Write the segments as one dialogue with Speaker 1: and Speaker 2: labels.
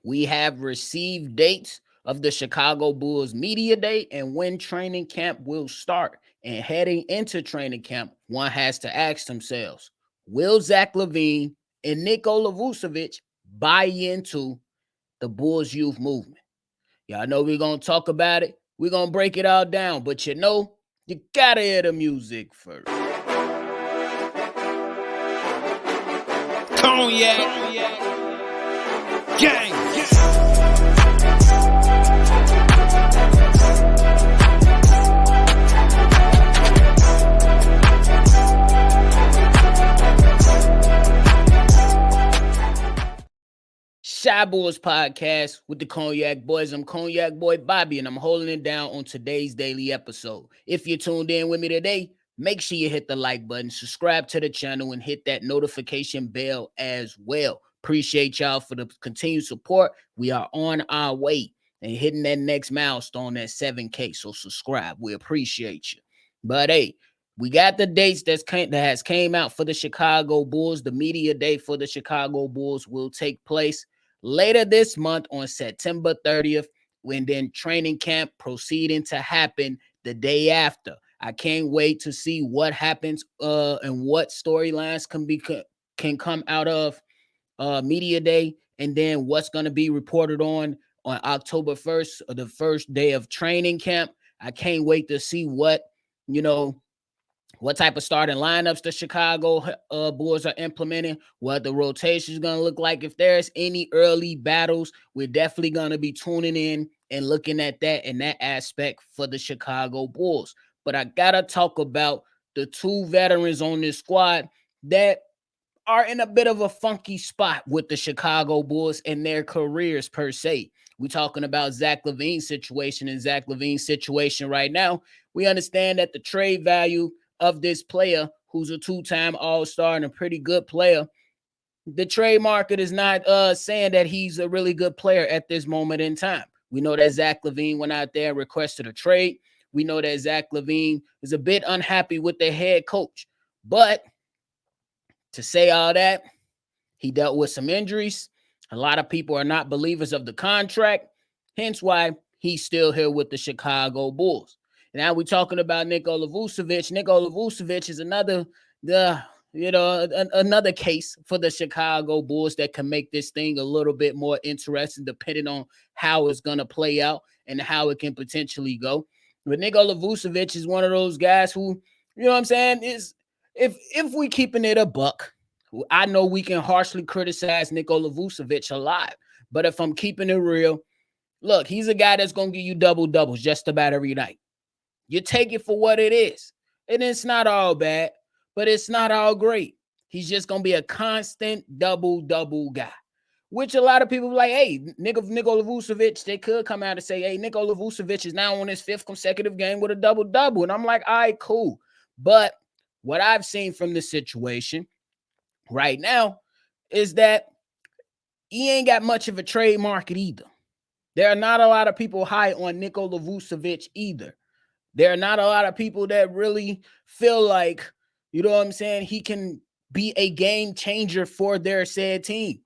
Speaker 1: We have received dates of the Chicago Bulls Media Day and when training camp will start. And heading into training camp, one has to ask themselves, will Zach Lavine and Nikola Vucevic buy into the Bulls youth movement? Y'all know we're going to talk about it. We're going to break it all down. But you got to hear the music first. Cognac. Gang. Shy Boys Podcast with the Cognac Boys. I'm Cognac Boy Bobby, and I'm holding it down on today's daily episode. If you're tuned in with me today, make sure you hit the like button, subscribe to the channel, and hit that notification bell as well. Appreciate y'all for the continued support. We are on our way and hitting that next milestone at 7K, so subscribe. We appreciate you. But hey, we got the dates that has came out for the Chicago Bulls. The media day for the Chicago Bulls will take place later this month on September 30th, when then training camp proceeding to happen the day after. I can't wait to see what happens and what storylines can come out of media day, and then what's going to be reported on October 1st, or the first day of training camp. I can't wait to see what type of starting lineups the Chicago Bulls are implementing, what the rotation is going to look like. If there's any early battles, we're definitely going to be tuning in and looking at that in that aspect for the Chicago Bulls. But I got to talk about the two veterans on this squad that are in a bit of a funky spot with the Chicago Bulls and their careers per se. We're talking about Zach Lavine's situation, and Zach Lavine's situation right now. We understand that the trade value of this player, who's a two-time All-Star and a pretty good player, the trade market is not saying that he's a really good player at this moment in time. We know that Zach Lavine went out there and requested a trade. We know that Zach Lavine is a bit unhappy with the head coach. But to say all that, he dealt with some injuries. A lot of people are not believers of the contract, hence why he's still here with the Chicago Bulls. Now we're talking about Nikola Vucevic. Nikola Vucevic is another case for the Chicago Bulls that can make this thing a little bit more interesting, depending on how it's going to play out and how it can potentially go. But Nikola Vucevic is one of those guys who, you know what I'm saying, is if we keeping it a buck, I know we can harshly criticize Nikola Vucevic a lot, but if I'm keeping it real, look, he's a guy that's going to give you double-doubles just about every night. You take it for what it is. And it's not all bad, but it's not all great. He's just going to be a constant double-double guy, which a lot of people are like, hey, Nikola Vucevic, they could come out and say, hey, Nikola Vucevic is now on his 5th consecutive game with a double-double. And I'm like, all right, cool. But what I've seen from this situation right now is that he ain't got much of a trade market either. There are not a lot of people high on Nikola Vucevic either. There are not a lot of people that really feel like, you know what I'm saying, he can be a game changer for their said team.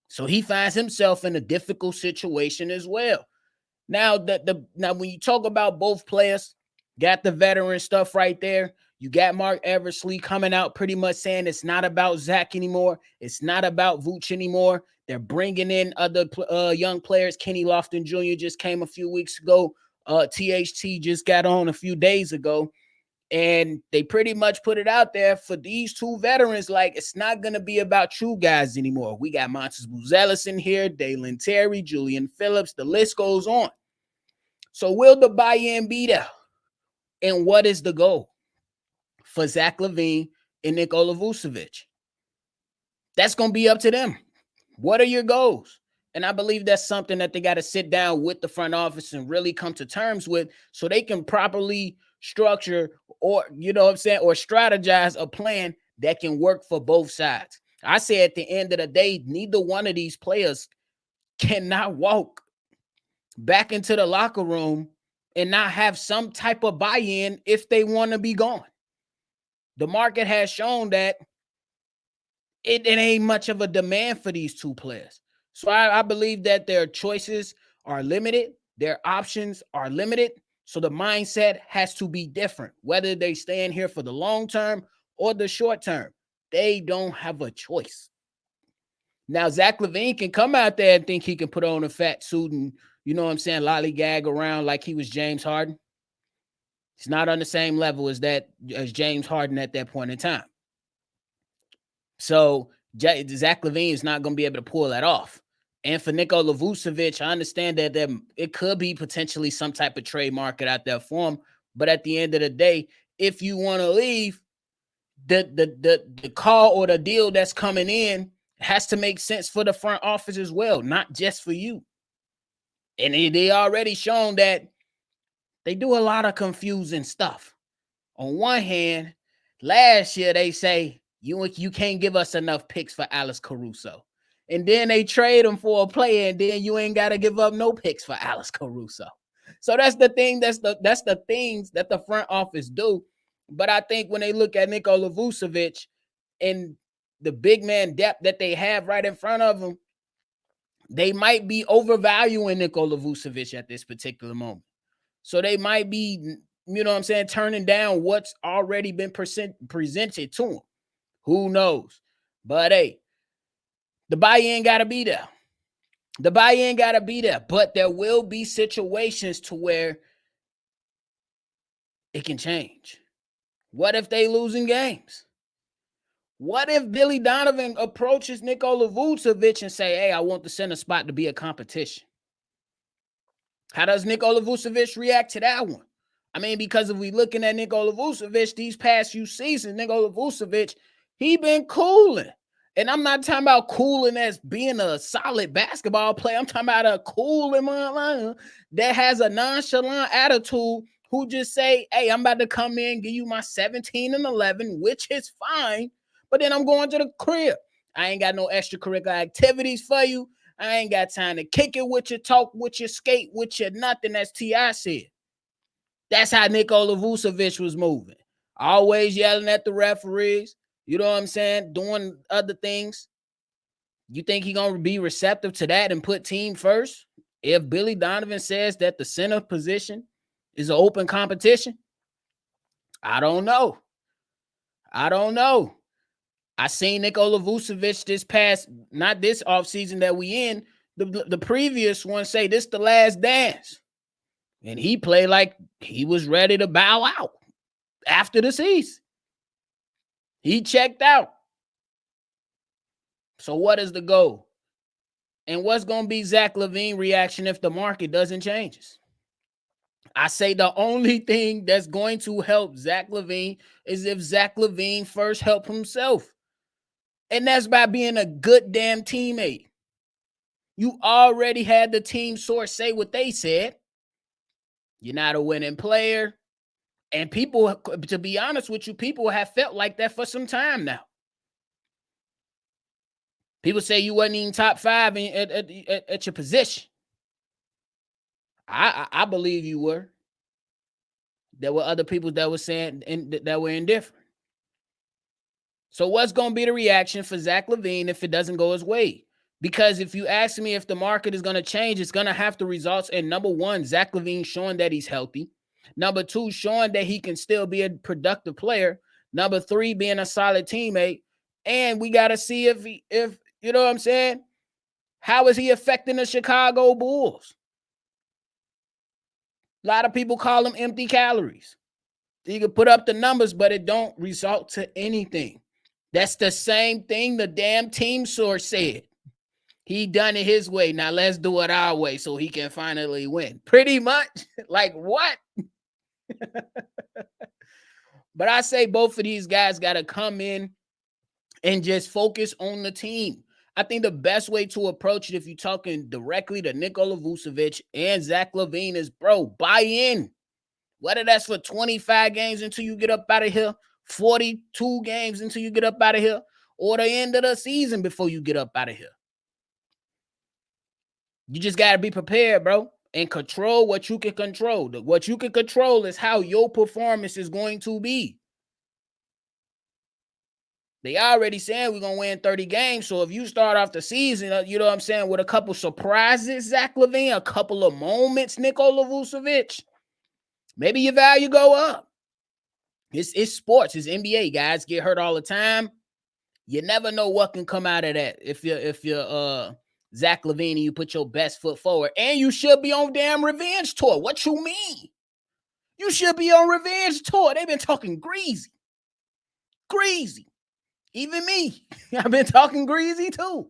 Speaker 1: So he finds himself in a difficult situation as well. Now, now when you talk about both players, got the veteran stuff right there. You got Mark Eversley coming out pretty much saying it's not about Zach anymore. It's not about Vooch anymore. They're bringing in other young players. Kenny Lofton Jr. just came a few weeks ago. THT just got on a few days ago. And they pretty much put it out there for these two veterans, like, it's not going to be about you guys anymore. We got Montes Buzelis in here, Dalen Terry, Julian Phillips. The list goes on. So will the buy-in be there? And what is the goal for Zach Lavine and Nikola Vucevic? That's going to be up to them. What are your goals? And I believe that's something that they got to sit down with the front office and really come to terms with, so they can properly structure, or, you know what I'm saying, or strategize a plan that can work for both sides. I say at the end of the day, neither one of these players cannot walk back into the locker room and not have some type of buy-in if they want to be gone. The market has shown that it ain't much of a demand for these two players. So I believe that their choices are limited, their options are limited. So the mindset has to be different, whether they stay in here for the long term or the short term. They don't have a choice. Now, Zach Lavine can come out there and think he can put on a fat suit and, you know what I'm saying, lollygag around like he was James Harden. He's not on the same level as James Harden at that point in time. So Zach Lavine is not going to be able to pull that off. And for Nikola Vucevic, I understand that it could be potentially some type of trade market out there for him. But at the end of the day, if you want to leave, the call or the deal that's coming in has to make sense for the front office as well, not just for you. And they already shown that they do a lot of confusing stuff. On one hand, last year they say you can't give us enough picks for Alex Caruso. And then they trade him for a player, and then you ain't got to give up no picks for Alex Caruso. So that's the thing. That's the things that the front office do. But I think when they look at Nikola Vucevic and the big man depth that they have right in front of them, they might be overvaluing Nikola Vucevic at this particular moment. So they might be, you know what I'm saying, turning down what's already been presented to them. Who knows? But hey, the buy-in got to be there. The buy-in got to be there. But there will be situations to where it can change. What if they losing games? What if Billy Donovan approaches Nikola Vucevic and say, hey, I want the center spot to be a competition? How does Nikola Vucevic react to that one? I mean, because if we looking at Nikola Vucevic these past few seasons, Nikola Vucevic, he been cooling. And I'm not talking about cooling as being a solid basketball player. I'm talking about a cooling motherfucker that has a nonchalant attitude who just say, hey, I'm about to come in, give you my 17 and 11, which is fine. But then I'm going to the crib. I ain't got no extracurricular activities for you. I ain't got time to kick it with you, talk with you, skate with you, nothing, as T.I. said. That's how Nikola Vucevic was moving. Always yelling at the referees. You know what I'm saying? Doing other things. You think he's going to be receptive to that and put team first? If Billy Donovan says that the center position is an open competition, I don't know. I seen Nikola Vucevic this past, not this offseason that we in, the previous one say this the last dance. And he played like he was ready to bow out after the season. He checked out. So what is the goal? And what's going to be Zach Lavine reaction if the market doesn't change? I say the only thing that's going to help Zach Lavine is if Zach Lavine first help himself. And that's by being a good damn teammate. You already had the team source say what they said. You're not a winning player. And people, to be honest with you, people have felt like that for some time now. People say you wasn't even top 5 at your position. I believe you were. There were other people that were saying that were indifferent. So what's going to be the reaction for Zach Lavine if it doesn't go his way? Because if you ask me if the market is going to change, it's going to have to result in, number one, Zach Lavine showing that he's healthy. Number two, showing that he can still be a productive player. Number three, being a solid teammate. And we got to see if you know what I'm saying? How is he affecting the Chicago Bulls? A lot of people call him empty calories. You can put up the numbers, but it don't result to anything. That's the same thing the damn team source said. He done it his way. Now let's do it our way so he can finally win. Pretty much. Like what? But I say both of these guys got to come in and just focus on the team. I think the best way to approach it, if you're talking directly to Nikola Vucevic and Zach Lavine, is, bro, buy in. Whether that's for 25 games until you get up out of here, 42 games until you get up out of here, or the end of the season before you get up out of here. You just got to be prepared, bro, and control what you can control. What you can control is how your performance is going to be. They already saying we're going to win 30 games. So if you start off the season, you know what I'm saying, with a couple surprises, Zach Lavine, a couple of moments, Nikola Vucevic, maybe your value go up. It's sports. It's NBA. Guys get hurt all the time. You never know what can come out of that if you're Zach Lavine and you put your best foot forward. And you should be on damn revenge tour. What you mean? You should be on revenge tour. They've been talking greasy. Greasy. Even me. I've been talking greasy too.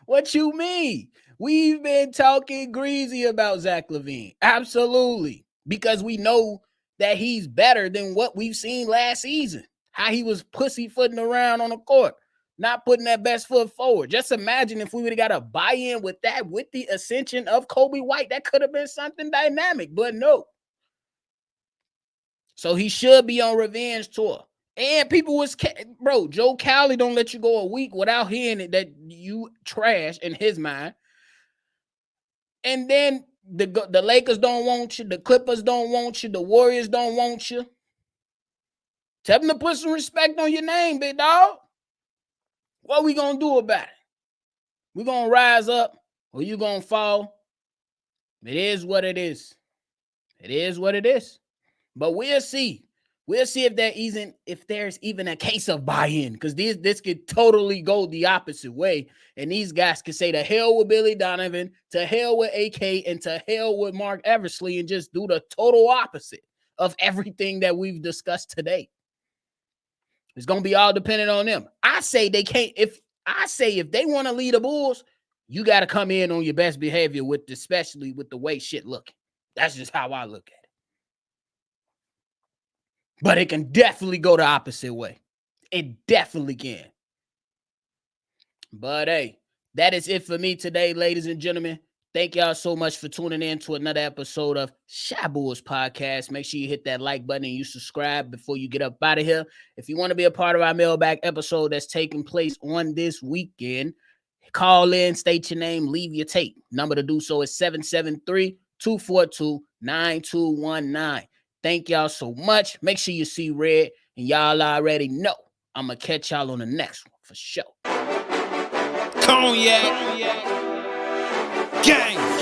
Speaker 1: What you mean? We've been talking greasy about Zach Lavine. Absolutely. Because we know that he's better than what we've seen last season. How he was pussyfooting around on the court, not putting that best foot forward. Just imagine if we would have got a buy-in with that, with the ascension of Kobe White. That could have been something dynamic, but no. So he should be on revenge tour. And people was, bro, Joe Cowley don't let you go a week without hearing it that you trash in his mind. And then the Lakers don't want you. The Clippers don't want you. The Warriors don't want you. Tell them to put some respect on your name, big dog. What we going to do about it? We going to rise up or you going to fall? It is what it is. It is what it is. But we'll see. We'll see if there's even a case of buy-in, because this could totally go the opposite way. And these guys could say to hell with Billy Donovan, to hell with AK, and to hell with Mark Eversley, and just do the total opposite of everything that we've discussed today. It's going to be all dependent on them. I say they can't. If they want to lead the Bulls, you got to come in on your best behavior, especially with the way shit looking. That's just how I look at it. But it can definitely go the opposite way. It definitely can. But hey, that is it for me today, ladies and gentlemen. Thank y'all so much for tuning in to another episode of Shy Bulls Podcast. Make sure you hit that like button and you subscribe before you get up out of here. If you want to be a part of our mailbag episode that's taking place on this weekend, call in, state your name, leave your tape. Number to do so is 773-242-9219. Thank y'all so much. Make sure you see red, and y'all already know I'm going to catch y'all on the next one for sure. Cognac. Gang.